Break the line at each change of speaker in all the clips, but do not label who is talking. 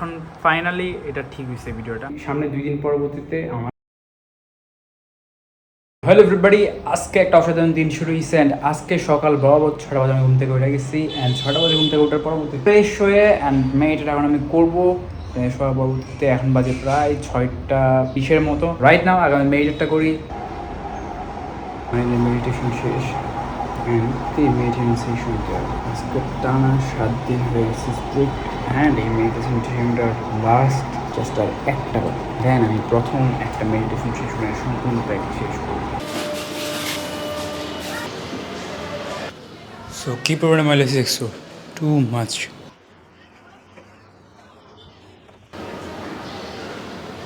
এখন ফাইনালি এটা ঠিক হয়েছে ভিডিওটা। সামনে 2 দিন পরবর্তীতে আমার হ্যালো এভরিবডি, আজকে একটা অসাধারণ দিন শুরু হয়েছে। অ্যান্ড আজকে সকাল বরাবর 6টা বাজে আমি ঘুম থেকে উঠে গেছি। অ্যান্ড 6টা বাজে ঘুম থেকে ওঠার পরবর্তী ফ্রেশ হয়ে অ্যান্ড মেডিটেট এখন আমি করবো। ফ্রেশ হওয়ার পরবর্তীতে এখন বাজে প্রায় 6টা 20-এর মতো। রাইট নাও আগে আমি মেডিটেটটা করি। মেডিটেশন শেষ। মেডিটেশন সেশনটা আজকে টানা 7 দিন হয়ে গেছে স্ট্রিক্ট। অ্যান্ড এই মেডিটেশন সেশনটার লাস্ট জাস্ট আর একটা বার দেন আমি প্রথম একটা মেডিটেশন সেশনের সম্পূর্ণ প্র্যাকটিস শেষ করি। So keep over my legs so too much.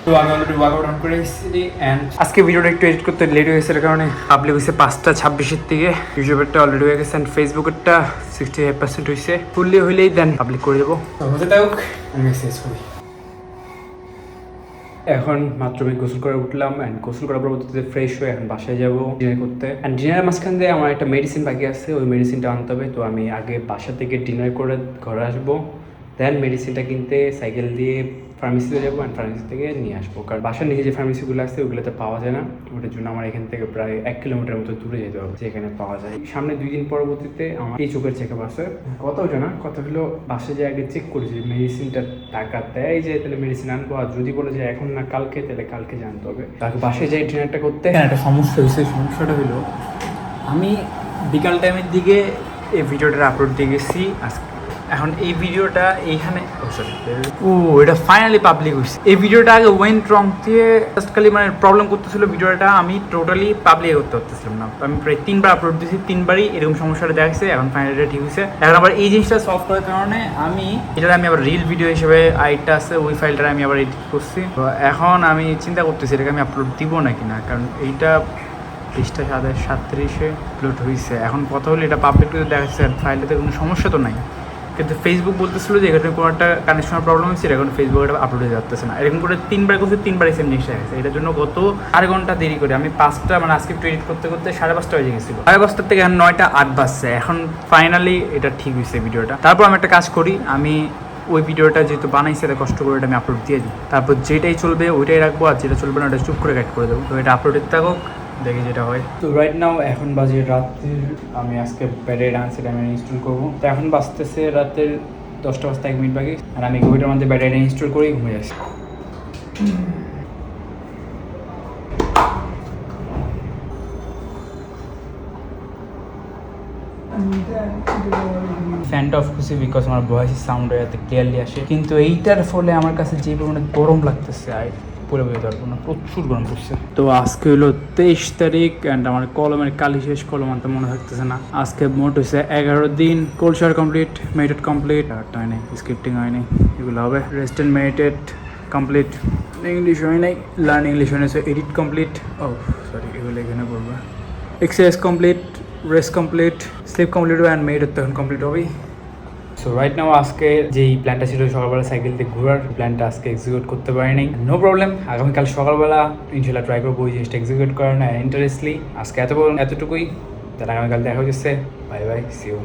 তো আমি অলরেডি ওয়ার্কআউট অন করে এসেছি। অ্যান্ড আজকে ভিডিওটা একটু এডিট করতে লেট হয়ে গেছে, কারণে পাবলিক হয়েছে 5টা 26-এর দিকে। ইউটিউবেরটা অলরেডি হয়ে গেছে অ্যান্ড ফেসবুকেরটা 65% হয়েছে। ফুললি হইলেই দেন পাবলিক করে দেবো। হতে থাকুক, আমি মেসেজ করি। এখন মাত্র আমি গোসল করে উঠলাম। অ্যান্ড গোসল করার পরবর্তীতে ফ্রেশ হয়ে এখন বাসায় যাবো ডিনার করতে। অ্যান্ড ডিনারের মাঝখান দিয়ে আমার একটা মেডিসিন বাকি আছে, ওই মেডিসিনটা আনতে হবে। তো আমি আগে বাসা থেকে ডিনার করে ঘরে আসবো, দেন মেডিসিনটা কিনতে সাইকেল দিয়ে ফার্মেসিতে যাবো। অ্যান্ড ফার্মেসি থেকে নিয়ে আসবো, কারণ বাসার নিচে যে ফার্মেসিগুলো আছে ওগুলোতে পাওয়া যায় না। ওটার জন্য আমার এখান থেকে প্রায় 1 কিলোমিটার মতো দূরে যেতে হবে যেখানে পাওয়া যায়। সামনে 2 দিন পরবর্তীতে আমার এই চোখের চেক আপ আছে। কথা হচ্ছে না, কথা হলো বাসায় যে আগে চেক করেছি মেডিসিনটা টাকা দেয় যে তাহলে মেডিসিন আনবো, আর যদি বলে যে এখন না কালকে, তাহলে কালকে জানতে হবে। তাকে বাসায় যাই ডিনারটা করতে। একটা সমস্যা হয়েছে, সমস্যাটা হলো আমি বিকাল টাইমের দিকে এই ভিডিওটা আপলোড দিয়ে গেছি আজকে। এখন এই ভিডিওটা এইখানে এটা ফাইনালি পাবলিক হয়েছে। এই ভিডিওটা আগে ওয়েন্ট রং দিয়ে জাস্ট খালি মানে প্রবলেম করতেছিল। ভিডিওটা আমি টোটালি পাবলিক করতে পারতেছিলাম না। আমি প্রায় 3বার আপলোড দিয়েছি, 3বারই এরকম সমস্যাটা দেখাচ্ছে। এখন ফাইনালি এটা ঠিক হয়েছে। এখন আবার এই জিনিসটা সলভ করার কারণে আমি আবার রিল ভিডিও হিসেবে আইটা আছে, ওই ফাইলটা আমি আবার এডিট করছি। তো এখন আমি চিন্তা করতেছি এটাকে আমি আপলোড দিব নাকি না, কারণ এইটা 37 আপলোড হয়েছে। এখন কথা হলো এটা পাবলিক দেখাচ্ছে, ফাইলটাতে কোনো সমস্যা তো নাই, কিন্তু ফেসবুক বলতেছিল যে এখানে কোনো একটা কানেকশনের প্রবলেম হচ্ছে, এখন ফেসবুক এটা আপলোড হয়ে যাচ্ছে না। এরকম করে 3বার করছে, 3বারই সেম জিনিসটা গেছে। এটার জন্য গত 4 ঘন্টা দেরি করে আমি 5টা মানে আজকে একটু এডিট করতে করতে 5:30 বেজে গেছিলো। 5:30 থেকে এখন 9:08 বাজছে। এখন ফাইনালি এটা ঠিক হয়েছে ভিডিওটা। তারপর আমি একটা কাজ করি, আমি ওই ভিডিওটা যেহেতু বানাইছে এটা কষ্ট করে এটা আমি আপলোড দিয়ে দিই। তারপর যেটাই চলবে ওইটাই রাখবো, আর যেটা চলবে না ওটা চুপ করে কাট করে দেবো। তো এটা আপলোডের থাকুক, দেখি যেটা হয়। তো রাইট নাও এখন বাজে রাতের, আমি আজকে ব্যাটারি ডান্সের আমি ইনস্টল করবো। তো এখন বাজতেছে রাতের 10টা বাজতে 1 মিনিট বাকি। আর আমি ঘড়িটার মধ্যে ব্যাটারিটা ইনস্টল করেই ঘুমিয়ে আসি। ফ্যানটা অফ করছি বিকজ আমার ভয়েসের সাউন্ড এত ক্লিয়ারলি আসে, কিন্তু এইটার ফলে আমার কাছে যে পরিমাণে গরম লাগতেছে পুরো বুঝতে পারবো না, প্রচুর গরম পড়ছে। তো আজকে হলো 23 তারিখ অ্যান্ড আমার কলমের কালি শেষ, কলম আনতে মনে থাকতেছে না। আজকে মোট হয়েছে 11 দিন। Cold shower complete, meditate complete, হয় নাই স্ক্রিপ্টিং হয়নি, এগুলো হবে। Rest and meditate complete, English হয় নাই, লার্ন ইংলিশ হয়েছে, এডিট কমপ্লিট, ও সরি এগুলো এখানে বলবো। Exercise complete, rest complete, sleep complete হবে, অ্যান্ড মেডিটেট তখন কমপ্লিট হবেই। সো রাইট নাও আজকে যেই প্ল্যানটা ছিল সকালবেলা সাইকেল দিয়ে ঘোরার, প্ল্যানটা আজকে এক্সিকিউট করতে পারিনি। নো প্রবলেম, আগামীকাল সকালবেলা ইনশাল্লাহ ট্রাই করবো ওই জিনিসটা এক্সিকিউট করার না ইন্টারেস্টলি। আজকে এতটুকুই, তাহলে আগামীকাল দেখা হচ্ছে। Bye bye, see you.